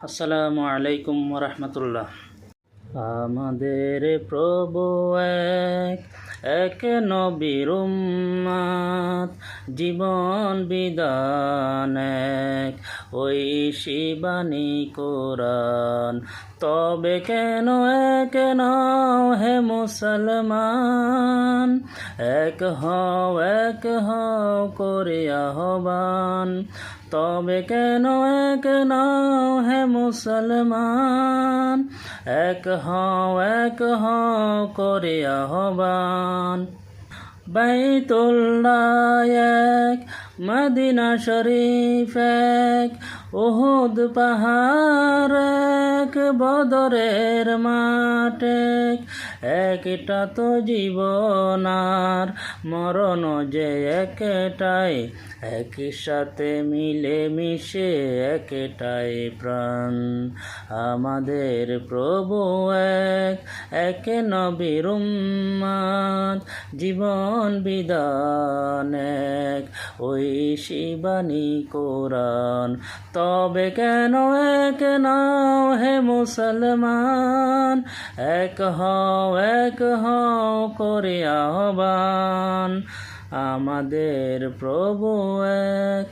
আসসালামু আলাইকুম রহমতুল্লাহ। আমাদের প্রভু এক, এক নবীর উম্মত, জীবন বিধান এক, ওই শিবানী কোরআন। তবে কেন এক নও হে মুসলমান, এক হও করে আহ্বান। তবে কেন এক নও হে মুসলমান, এক হও করে আহ্বান। বাইতুল্লাহ এক, মদিনা শরীফ এক, উহুদ পাহাড় এক, বদরের মাঠ এক। একটা তো জীবন আর মরণ যে একটাই, একই সাথে মিলে মিশে একটাই প্রাণ। আমাদের প্রভু এক, এক নবীর উম্মত, জীবন বিধান এক, ওই শিবানী কোরআন। তবে কেন এক নও হে মুসলমান, এক হও করে আহ্বান। আমাদের প্রভু এক।